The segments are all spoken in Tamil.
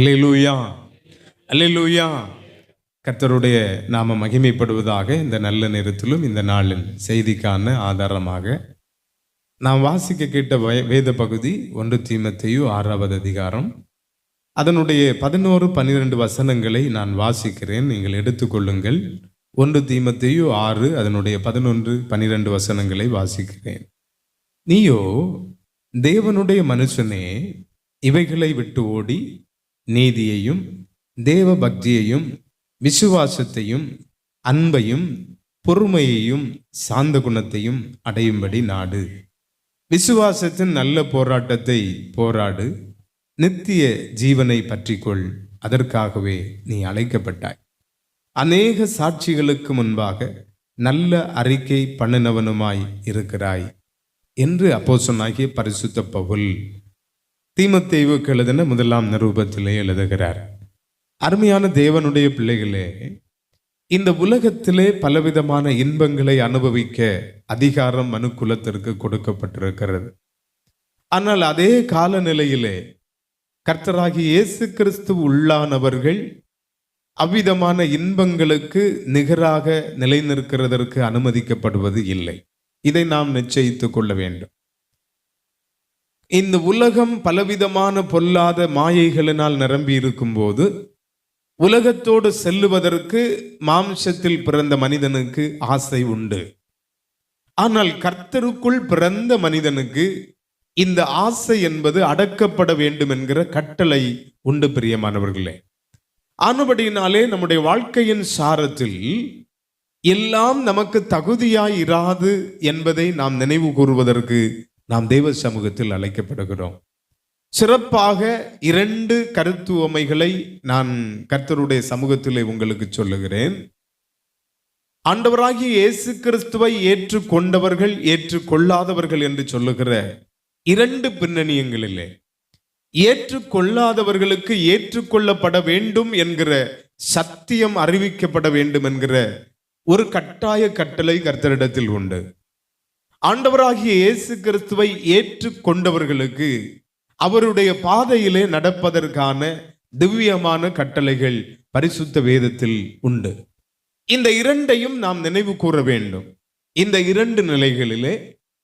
அல்லேலூயா, அல்லேலூயா. கர்த்தருடைய நாம மகிமைப்படுவதாக. இந்த நல்ல நேரத்திலும் இந்த நாளின் செய்திக்கான ஆதாரமாக நாம் வாசிக்க கேட்ட வேத பகுதி 1 தீமோத்தேயு 6வது அதிகாரம், அதனுடைய 11, 12 வசனங்களை நான் வாசிக்கிறேன். நீங்கள் எடுத்துக்கொள்ளுங்கள். 1 தீமோத்தேயு 6 அதனுடைய 11, 12 வசனங்களை வாசிக்கிறேன். நீயோ தேவனுடைய மனுஷனே, இவைகளை விட்டு ஓடி நீதியையும் தேவ பக்தியையும் விசுவாசத்தையும் அன்பையும் பொறுமையையும் சாந்த குணத்தையும் அடையும்படி நாடு. விசுவாசத்தின் நல்ல போராட்டத்தை போராடு, நித்திய ஜீவனை பற்றிக்கொள், அதற்காகவே நீ அழைக்கப்பட்டாய். அநேக சாட்சிகளுக்கு முன்பாக நல்ல அறிக்கை பண்ணினவனுமாய் இருக்கிறாய் என்று அப்போஸ்தலனாகிய பரிசுத்த பவுல் தீமோத்தேயுவுக்கு எழுதின 1ஆம் நிருபத்திலே எழுதுகிறார். அருமையான தேவனுடைய பிள்ளைகளே, இந்த உலகத்திலே பலவிதமான இன்பங்களை அனுபவிக்க அதிகாரம் மனுக்குலத்திற்கு கொடுக்கப்பட்டிருக்கிறது. ஆனால் அதே காலநிலையிலே கர்த்தராகிய இயேசு கிறிஸ்து உள்ளானவர்கள் அவ்விதமான இன்பங்களுக்கு நிகராக நிலைநிற்கிறதற்கு அனுமதிக்கப்படுவது இல்லை. இதை நாம் நிச்சயித்துக் கொள்ள வேண்டும். இந்த உலகம் பலவிதமான பொல்லாத மாயைகளினால் நிரம்பி இருக்கும் போது உலகத்தோடு செல்லுவதற்கு மாம்சத்தில் பிறந்த மனிதனுக்கு ஆசை உண்டு. ஆனால் கர்த்தருக்குள் பிறந்த மனிதனுக்கு இந்த ஆசை என்பது அடக்கப்பட வேண்டும் என்கிற கட்டளை உண்டு. பிரியமானவர்களே, ஆனபடியினாலே நம்முடைய வாழ்க்கையின் சாரத்தில் எல்லாம் நமக்கு தகுதியாய் இராது என்பதை நாம் நினைவு கூறுவதற்கு நாம் தேவ சமூகத்தில் அழைக்கப்படுகிறோம். சிறப்பாக 2 கருத்துவமைகளை நான் கர்த்தருடைய சமூகத்திலே உங்களுக்கு சொல்லுகிறேன். ஆண்டவராகிய இயேசு கிறிஸ்துவை ஏற்றுக்கொண்டவர்கள், ஏற்றுக்கொள்ளாதவர்கள் என்று சொல்லுகிற 2 பின்னணியங்களிலே ஏற்றுக்கொள்ளாதவர்களுக்கு ஏற்றுக்கொள்ளப்பட வேண்டும் என்கிற சத்தியம் அறிவிக்கப்பட வேண்டும் என்கிற ஒரு கட்டாய கட்டளை கர்த்தரிடத்தில் உண்டு. ஆண்டவராகிய இயேசு கிறிஸ்துவை ஏற்றுக்கொண்டவர்களுக்கு அவருடைய பாதையிலே நடப்பதற்கான திவ்யமான கட்டளைகள் பரிசுத்த வேதத்தில் உண்டு. இந்த 2ஐயும் நாம் நினைவு கூற வேண்டும். இந்த 2 நிலைகளிலே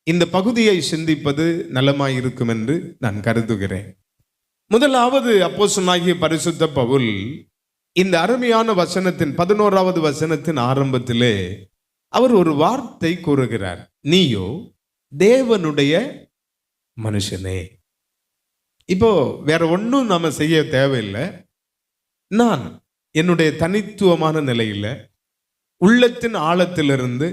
இந்த பகுதியை சிந்திப்பது நலமாயிருக்கும் என்று நான் கருதுகிறேன். முதலாவது, அப்போஸ்தலனாகிய பரிசுத்த பவுல் இந்த அருமையான வசனத்தின் 11வது வசனத்தின் ஆரம்பத்திலே அவர் ஒரு வார்த்தை கூறுகிறார். நீயோ தேவனுடைய மனுஷனே. இப்போ வேற ஒன்றும் நாம செய்ய தேவையில்லை. நான் என்னுடைய தனித்துவமான நிலையில உள்ளத்தின் ஆழத்திலிருந்து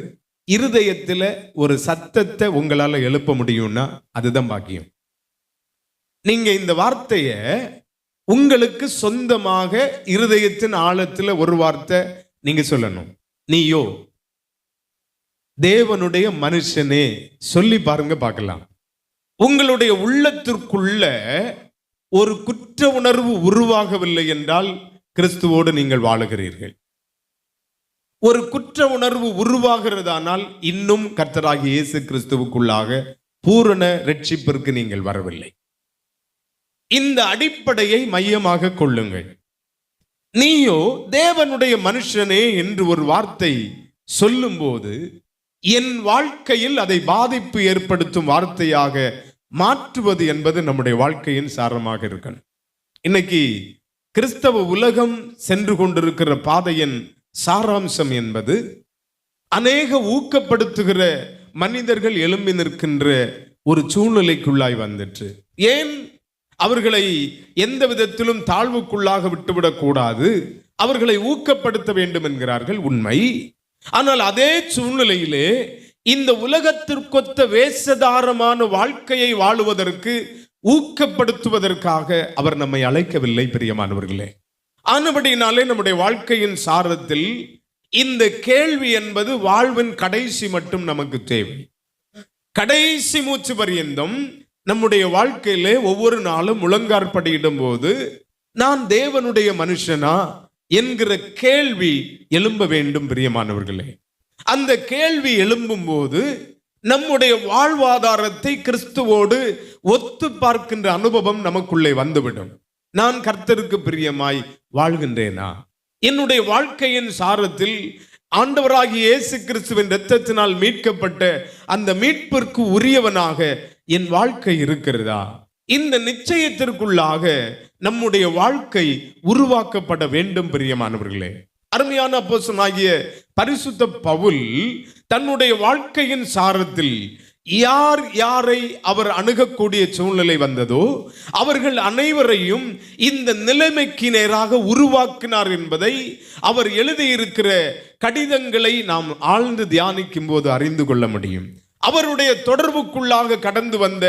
இருதயத்தில் ஒரு சத்தத்தை உங்களால எழுப்ப முடியும்னா அதுதான் பாக்கியம். நீங்க இந்த வார்த்தைய உங்களுக்கு சொந்தமாக இருதயத்தின் ஆழத்தில் ஒரு வார்த்தை நீங்க சொல்லணும். நீயோ தேவனுடைய மனுஷனே சொல்லி பாருங்க, பார்க்கலாம். உங்களுடைய உள்ளத்திற்குள்ள ஒரு குற்ற உணர்வு உருவாகவில்லை என்றால் கிறிஸ்துவோடு நீங்கள் வாழுகிறீர்கள். ஒரு குற்ற உணர்வு உருவாகிறதானால் இன்னும் கர்த்தராகிய இயேசு கிறிஸ்துவுக்குள்ளாக பூரண ரட்சிப்பிற்கு நீங்கள் வரவில்லை. இந்த அடிப்படையை மையமாக கொள்ளுங்கள். நீயோ தேவனுடைய மனுஷனே என்று ஒரு வார்த்தை சொல்லும் போது என் வாழ்க்கையில் அதை பாதிப்பு ஏற்படுத்தும் வார்த்தையாக மாற்றுவது என்பது நம்முடைய வாழ்க்கையின் சாரமாக இருக்கணும். இன்னைக்கு கிறிஸ்தவ உலகம் சென்று கொண்டிருக்கிற பாதையின் சாராம்சம் என்பது அநேக ஊக்கப்படுத்துகிற மனிதர்கள் எழும்பி நிற்கின்ற ஒரு சூழ்நிலைக்குள்ளாய் வந்துட்டு, ஏன் அவர்களை எந்த விதத்திலும் தாழ்வுக்குள்ளாக விட்டுவிடக் கூடாது, அவர்களை ஊக்கப்படுத்த வேண்டும் என்கிறார்கள். உண்மை. ஆனால் அதே சூழ்நிலையிலே இந்த உலகத்திற்கொத்த வேஷதாரமான வாழ்க்கையை வாழுவதற்கு ஊக்கப்படுத்துவதற்காக அவர் நம்மை அழைக்கவில்லை. பிரியமானவர்களே, ஆனபடியினாலே நம்முடைய வாழ்க்கையின் சாரத்தில் இந்த கேள்வி என்பது வாழ்வின் கடைசி மட்டும் நமக்கு தேவை. கடைசி மூச்சு பரியந்தம் நம்முடைய வாழ்க்கையிலே ஒவ்வொரு நாளும் முழங்காற்படியிடும் போது நான் தேவனுடைய மனுஷனா என்கிற கேள்வி எழும்ப வேண்டும். பிரியமானவர்களே, அந்த கேள்வி எழும்பும் போது நம்முடைய வாழ்வாதாரத்தை கிறிஸ்துவோடு ஒத்து பார்க்கின்ற அனுபவம் நமக்குள்ளே வந்துவிடும். நான் கர்த்தருக்கு பிரியமாய் வாழ்கின்றேனா? என்னுடைய வாழ்க்கையின் சாரத்தில் ஆண்டவராகிய இயேசு கிறிஸ்துவின் இரத்தத்தினால் மீட்கப்பட்ட அந்த மீட்பிற்கு உரியவனாக என் வாழ்க்கை இருக்கிறதா? இந்த நிச்சயத்திற்குள்ளாக நம்முடைய வாழ்க்கை உருவாக்கப்பட வேண்டும். பிரியமானவர்களே, அருமையான அப்போஸ்தலனாகிய பரிசுத்த பவுல் தன்னுடைய வாழ்க்கையின் சாரத்தில் யார் யாரை அவர் அணுகக்கூடிய சூழ்நிலை வந்ததோ அவர்கள் அனைவரையும் இந்த நிலைமைக்கு நேராக உருவாக்கினார் என்பதை அவர் எழுதியிருக்கிற கடிதங்களை நாம் ஆழ்ந்து தியானிக்கும் போது அறிந்து கொள்ள முடியும். அவருடைய தொடர்புக்குள்ளாக கடந்து வந்த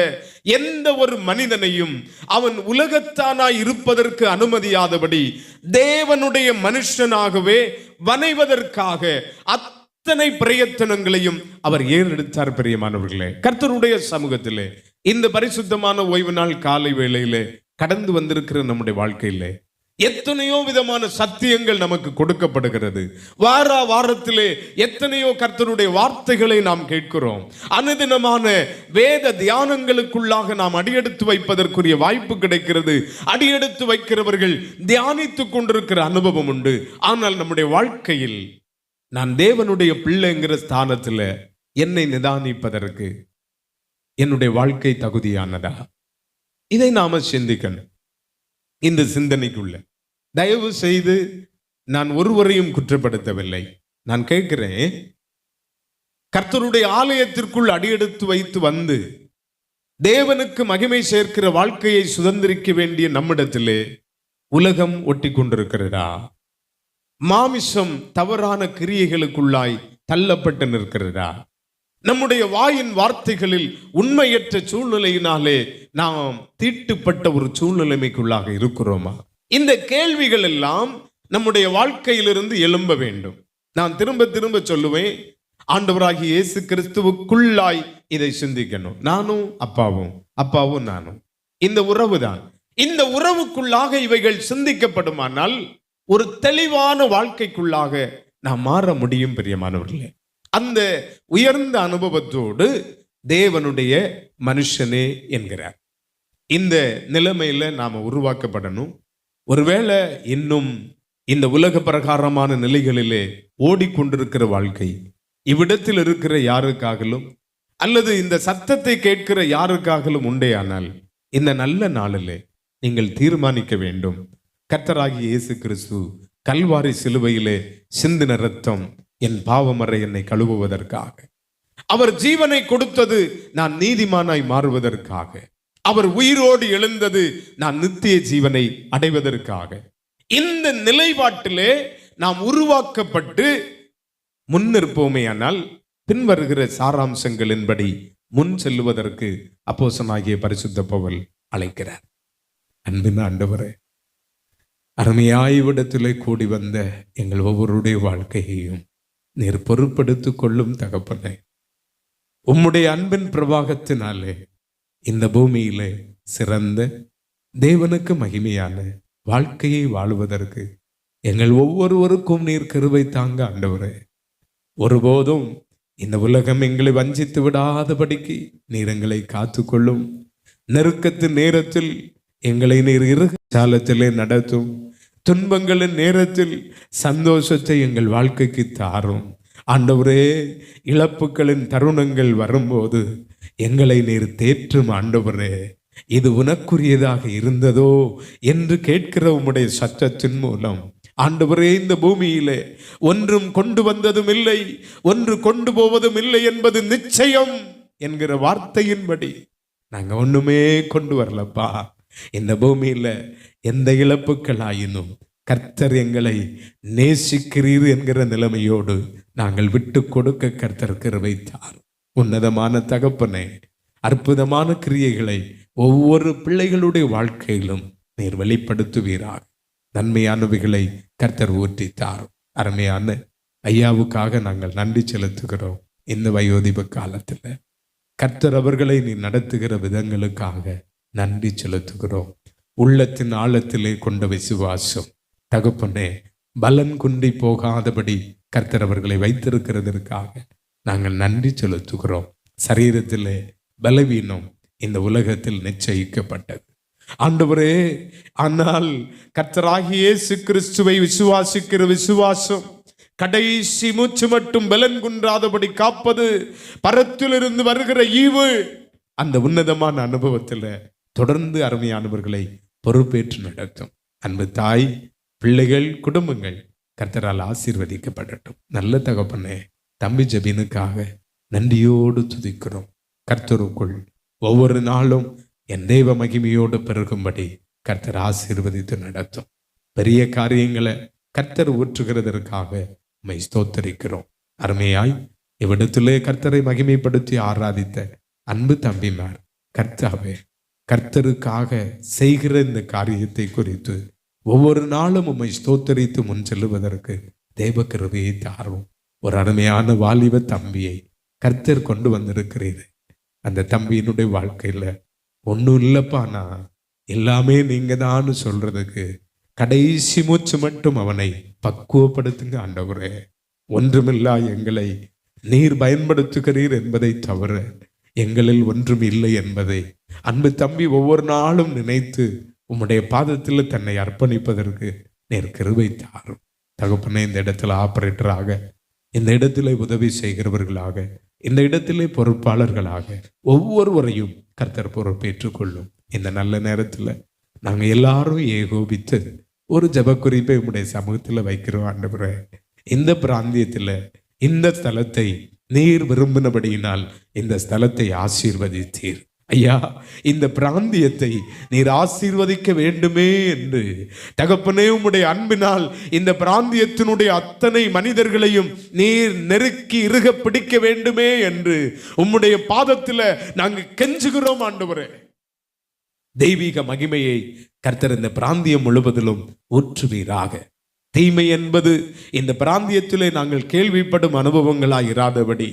எந்த ஒரு மனிதனையும் அவன் உலகத்தானாய் இருப்பதற்கு அனுமதியாதபடி தேவனுடைய மனுஷனாகவே வணைவதற்காக அத்தனை பிரயத்தனங்களையும் அவர் ஏறெடுத்தார். பிரியமானவர்களே, கர்த்தருடைய சமூகத்திலே இந்த பரிசுத்தமான ஓய்வு நாள் காலை வேளையிலே கடந்து வந்திருக்கிற நம்முடைய வாழ்க்கையிலே எத்தனையோ விதமான சத்தியங்கள் நமக்கு கொடுக்கப்படுகிறது. வாரத்திலே எத்தனையோ கர்த்தருடைய வார்த்தைகளை நாம் கேட்கிறோம். அனுதினமான வேத தியானங்களுக்குள்ளாக நாம் அடியெடுத்து வைப்பதற்குரிய வாய்ப்பு கிடைக்கிறது. அடியெடுத்து வைக்கிறவர்கள் தியானித்துக் கொண்டிருக்கிற அனுபவம் உண்டு. ஆனால் நம்முடைய வாழ்க்கையில் நான் தேவனுடைய பிள்ளைங்கிற ஸ்தானத்தில் என்னை நிதானிப்பதற்கு என்னுடைய வாழ்க்கை தகுதியானதா? இதை நாம சிந்திக்கணும். இந்த சிந்தனைக்குள்ள தயவு செய்து நான் ஒருவரையும் குற்றப்படுத்தவில்லை. நான் கேட்கிறேன், கர்த்தருடைய ஆலயத்திற்குள் அடியெடுத்து வைத்து வந்து தேவனுக்கு மகிமை சேர்க்கிற வாழ்க்கையை சுதந்திரிக்க வேண்டிய நம்மிடத்திலே உலகம் ஒட்டி கொண்டிருக்கிறதா? மாமிசம் தவறான கிரியைகளுக்குள்ளாய் தள்ளப்பட்டு நிற்கிறதா? நம்முடைய வாயின் வார்த்தைகளில் உண்மையற்ற சூழ்நிலையினாலே நாம் தீட்டுப்பட்ட ஒரு சூழ்நிலைமைக்குள்ளாக இருக்கிறோமா? இந்த கேள்விகள் எல்லாம் நம்முடைய வாழ்க்கையிலிருந்து எழும்ப வேண்டும். நான் திரும்ப திரும்ப சொல்லுவேன், ஆண்டவராகிய இயேசு கிறிஸ்துவுக்குள்ளாய் இதை சிந்திக்கணும். நானும் அப்பாவும் நானும் இந்த உறவு தான். இந்த உறவுக்குள்ளாக இவைகள் சிந்திக்கப்படுமானால் ஒரு தெளிவான வாழ்க்கைக்குள்ளாக நாம் மாற முடியும். பிரியமானவர்களே, அந்த உயர்ந்த அனுபவத்தோடு தேவனுடைய மனுஷனே என்கிறார். இந்த நிலைமையில நாம உருவாக்கப்படணும். ஒருவேளை இன்னும் இந்த உலக பிரகாரமான நிலைகளிலே ஓடிக்கொண்டிருக்கிற வாழ்க்கை இவ்விடத்தில் இருக்கிற யாருக்காகலும் அல்லது இந்த சத்தத்தை கேட்கிற யாருக்காகலும் உண்டேயானால் இந்த நல்ல நாளிலே நீங்கள் தீர்மானிக்க வேண்டும், கர்த்தராகிய இயேசு கிறிஸ்து கல்வாரி சிலுவையிலே சிந்தின இரத்தம் என் பாவமறை என்னை கழுவுவதற்காக, அவர் ஜீவனை கொடுத்தது நான் நீதிமானாய் மாறுவதற்காக, அவர் உயிரோடு எழுந்தது நான் நித்திய ஜீவனை அடைவதற்காக. இந்த நிலைப்பாட்டிலே நாம் உருவாக்கப்பட்டு முன்னிற்போமேயானால் பின்வருகிற சாராம்சங்களின்படி முன் செல்லுவதற்கு அப்போஸ்தலனாகிய பரிசுத்த பவுல் அழைக்கிறார். அன்பின் ஆண்டவரே, அருமையாய்விடத்திலே கூடி வந்த எங்கள் ஒவ்வொருடைய வாழ்க்கையையும் நீர் பொறுப்படுத்திக் கொள்ளும் தகப்பனே. உம்முடைய அன்பின் பிரவாகத்தினாலே இந்த பூமியிலே சிறந்த தேவனுக்கு மகிமையான வாழ்க்கையை வாழுவதற்கு எங்கள் ஒவ்வொருவருக்கும் நீர் கிருபை தாங்க ஆண்டவரே. ஒருபோதும் இந்த உலகம் எங்களை வஞ்சித்து விடாதபடிக்கு நீர் எங்களை காத்துக்கொள்ளும். நெருக்கத்தின் நேரத்தில் எங்களை நீர் இருசாலத்திலே நடத்தும். துன்பங்களின் நேரத்தில் சந்தோஷத்தை எங்கள் வாழ்க்கைக்கு தாரும் ஆண்டவரே. இழப்புகளின் தருணங்கள் வரும்போது எங்களை நீர் தேற்றும் ஆண்டவரே. இது உனக்குரியதாக இருந்ததோ என்று கேட்கிற உம்முடைய சத்தத்தின் மூலம் ஆண்டவரே, இந்த பூமியிலே ஒன்றும் கொண்டு வந்ததும் இல்லை, ஒன்று கொண்டு போவதும் இல்லை என்பது நிச்சயம் என்கிற வார்த்தையின்படி நாங்க ஒண்ணுமே கொண்டு வரலப்பா. இந்த பூமியில எந்த இழப்புகளாயினும் கர்த்தர் எங்களை நேசிக்கிறீர் என்கிற நிலைமையோடு நாங்கள் விட்டு கொடுக்க கர்த்தர் கிருபை தார். உன்னதமான தகப்பனே, அற்புதமான கிரியைகளை ஒவ்வொரு பிள்ளைகளுடைய வாழ்க்கையிலும் நீர் வெளிப்படுத்துவீராக. நன்மையானவைகளை கர்த்தர் ஊற்றித்தார். அருமையான ஐயாவுக்காக நாங்கள் நன்றி செலுத்துகிறோம். இந்த வயோதிப காலத்தில் கர்த்தர் அவர்களை நீ நடத்துகிற விதங்களுக்காக நன்றி செலுத்துகிறோம். உள்ளத்தின் ஆழத்திலே கொண்ட விசுவாசம் தகப்பனே பலன் குன்றி போகாதபடி கர்த்தர் அவர்களை வைத்திருக்கிறதற்காக நாங்கள் நன்றி செலுத்துகிறோம். சரீரத்திலே பலவீனம் இந்த உலகத்தில் நிச்சயிக்கப்பட்டது. ஆண்டவரே, ஆனால் கர்த்தராகிய இயேசு கிறிஸ்துவை விசுவாசிக்கிற விசுவாசம் கடைசி மூச்சு மட்டும் பலன் குன்றாதபடி காப்பது, பரத்திலிருந்து வருகிற ஈவு, அந்த உன்னதமான அனுபவத்தில் தொடர்ந்து அருமையானவர்களை பொறுப்பேற்று நடத்தும். அன்பு தாய், பிள்ளைகள், குடும்பங்கள் கர்த்தரால் ஆசீர்வதிக்கப்படட்டும். நல்ல தகப்பனே, தம்பி ஜெபினுக்காக நன்றியோடு துதிக்கிறோம். கர்த்தருக்குள் ஒவ்வொரு நாளும் என் தெய்வ மகிமையோடு பெருகும்படி கர்த்தர் ஆசீர்வதித்து நடத்தும். பெரிய காரியங்களை கர்த்தர் ஊற்றுகிறதற்காக உம்மை ஸ்தோத்தரிக்கிறோம். அருமையாய் இவ்விடத்திலே கர்த்தரை மகிமைப்படுத்தி ஆராதித்த அன்பு தம்பிமார், கர்த்தாவே, கர்த்தருக்காக செய்கிற இந்த காரியத்தை குறித்து ஒவ்வொரு நாளும் உம்மை ஸ்தோத்தரித்து முன் செல்லுவதற்கு தெய்வ கிருபையை தாரும். ஒரு அருமையான வாலிப தம்பியை கர்த்தர் கொண்டு வந்திருக்கிறீர். அந்த தம்பியினுடைய வாழ்க்கையில் ஒன்றும் இல்லைப்பானா, எல்லாமே நீங்க தான் சொல்றதுக்கு கடைசி மூச்சு மட்டும் அவனை பக்குவப்படுத்துங்க ஆண்டவரே. ஒன்றுமில்லா எங்களை நீர் பயன்படுத்துகிறீர் என்பதை தவிர எங்களில் ஒன்றும் இல்லை என்பதை அன்பு தம்பி ஒவ்வொரு நாளும் நினைத்து உம்முடைய பாதத்தில் தன்னை அர்ப்பணிப்பதற்கு நீர் கிருபை தாரும். தகப்பனே, இந்த இடத்துல ஆபரேட்டராக, இந்த இடத்திலே உதவி செய்கிறவர்களாக, இந்த இடத்திலே பொறுப்பாளர்களாக ஒவ்வொருவரையும் கர்த்தர் பொறுப்பேற்றுக் கொள்ளும். இந்த நல்ல நேரத்தில் நாங்கள் எல்லாரும் ஏகோபித்து ஒரு ஜெப குறிப்பை உம்முடைய சமூகத்தில் வைக்கிறோம். ஆண்டவரே, இந்த பிராந்தியத்தில் இந்த ஸ்தலத்தை நீர் விரும்பினபடியினால் இந்த ஸ்தலத்தை ஆசீர்வதித்தீர் ஐயா. இந்த பிராந்தியத்தை நீர் ஆசீர்வதிக்க வேண்டுமே என்று தகப்பனே, உம்முடைய அன்பினால் இந்த பிராந்தியத்தினுடைய அத்தனை மனிதர்களையும் நீர் நெருக்கி இறுக பிடிக்க வேண்டுமே என்று உம்முடைய பாதத்தில் நாங்கள் கெஞ்சுகிறோம் ஆண்டவரே. தெய்வீக மகிமையை கர்த்தர் இந்த பிராந்தியம் முழுவதிலும் ஊற்றுவீராக. தீமை என்பது இந்த பிராந்தியத்திலே நாங்கள் கேள்விப்படும் அனுபவங்களாய் இராதபடி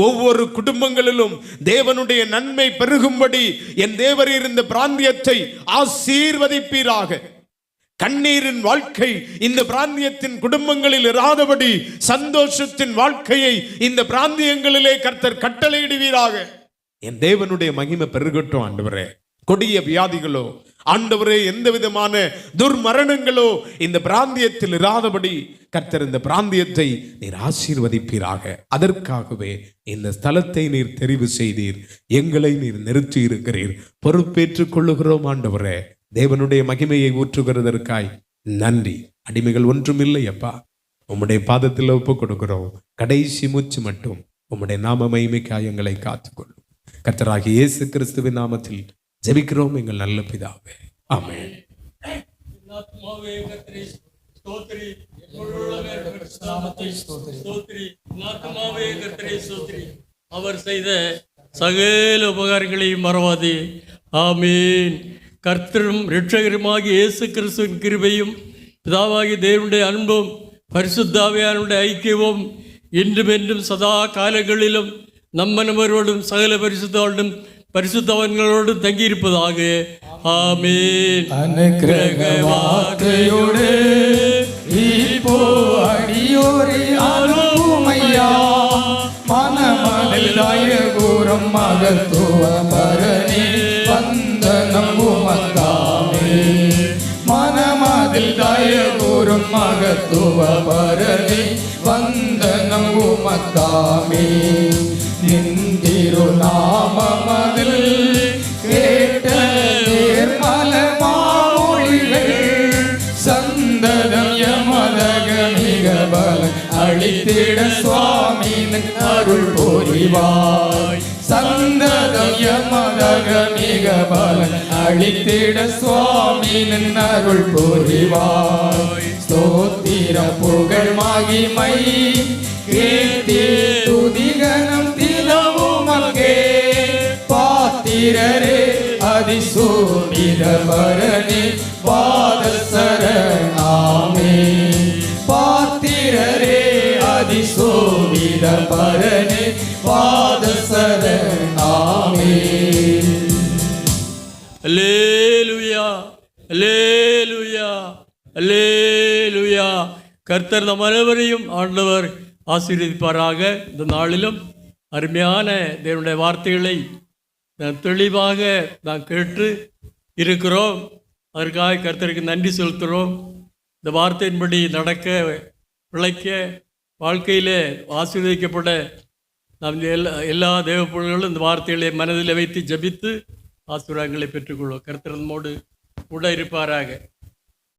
ஒவ்வொரு குடும்பங்களிலும் தேவனுடைய நன்மை பெருகும்படி என் தேவரீர் இந்த பிராந்தியத்தை ஆசீர்வதிப்பீராக. கண்ணீரின் வாழ்க்கை இந்த பிராந்தியத்தின் குடும்பங்களில் இராதபடி சந்தோஷத்தின் வாழ்க்கையை இந்த பிராந்தியங்களிலே கர்த்தர் கட்டளையிடுவீராக. என் தேவனுடைய மகிமை பெருகட்டும் ஆண்டவரே. கொடிய வியாதிகளோ ஆண்டவரே, எந்த விதமான துர்மரணங்களோ இந்த பிராந்தியத்தில் இராதபடி கர்த்தர் இந்த பிராந்தியத்தை நீர் ஆசீர்வதிப்பீராக. அதற்காகவே இந்த ஸ்தலத்தை நீர் தெரிவு செய்தீர், எங்களை நீர் நிறுத்தி இருக்கிறீர். பொறுப்பேற்றுக் கொள்ளுகிறோம் ஆண்டவரே. தேவனுடைய மகிமையை ஊற்றுகிறதற்காய் நன்றி. அடிமைகள் ஒன்றுமில்லை அப்பா, உம்முடைய பாதத்தில் ஒப்பு கொடுக்கிறோம். கடைசி மூச்சு மட்டும் உம்முடைய நாம மகிமைக்காய் எங்களை காத்துக்கொள்ளும். கர்த்தராகிய இயேசு கிறிஸ்துவின் நாமத்தில் ஜெபிக்கிறோம் எங்கள் நல்ல பிதாவே, ஆமென். அவர் செய்த சகல உபகாரங்களையும் மறவாதே. ஆமீன். கர்த்தரும் இரட்சகருமாகிய இயேசு கிறிஸ்துவின் கிருபையும் பிதாவாகிய தேவனுடைய அன்பும் பரிசுத்த ஆவியானவருடைய ஐக்கியமும் இன்றும் என்றும் சதா காலங்களிலும் நம்மனவரோடும் சகல பரிசுத்தோடும் பரிசுத்தவன்களோடு தங்கியிருப்பதாக. ஆமென். அனுக்கிரக வார்த்தையோடு இப்போ அடியோரே ஆளுமையா மனமதில் ஆயகூரம் மகத்துவ பரணி வந்தனம் உமக்காமே. மனமதில் ஆயகூரம் மகத்துவ பரணி வந்தனம் உமக்காமே. திருநாமமதில் கேட்ட நேர்மல மாமொழிகள் சந்ததம் யமதக மிக பலன் அளித்திட சுவாமின் அருள் புரிவாய். சந்ததம் யமதக மிக பலன் அளித்திட சுவாமின் அருள் புரிவாய். ஸ்தோத்திர புகழ் மகிமை கீர்த்தி துதிகனம் திலவுமல்கே. பாத்திரரே அதிசூனித பரணி பாத சரணாமே. பாத்திரரே அதிசூனித பரணி பாத சரணாமே. அல்லேலூயா, அல்லேலூயா, அல்லேலூயா. கர்த்தர் நம் அனைவரையும் ஆண்டவர் ஆசீர்வதிப்பாராக. இந்த நாளிலும் அருமையான தேவனுடைய வார்த்தைகளை நான் தெளிவாக நான் கேட்டு இருக்கிறோம். அதற்காக கர்த்தருக்கு நன்றி செலுத்துகிறோம். இந்த வார்த்தையின்படி நடக்க, பிழைக்க, வாழ்க்கையிலே ஆசீர்வதிக்கப்பட நாம் எல்லா தேவ பிள்ளைகளும் இந்த வார்த்தைகளை மனதில் வைத்து ஜபித்து ஆசீர்வாதங்களை பெற்றுக்கொள்வோம். கர்த்தர் நம்மோடு கூட இருப்பாராக.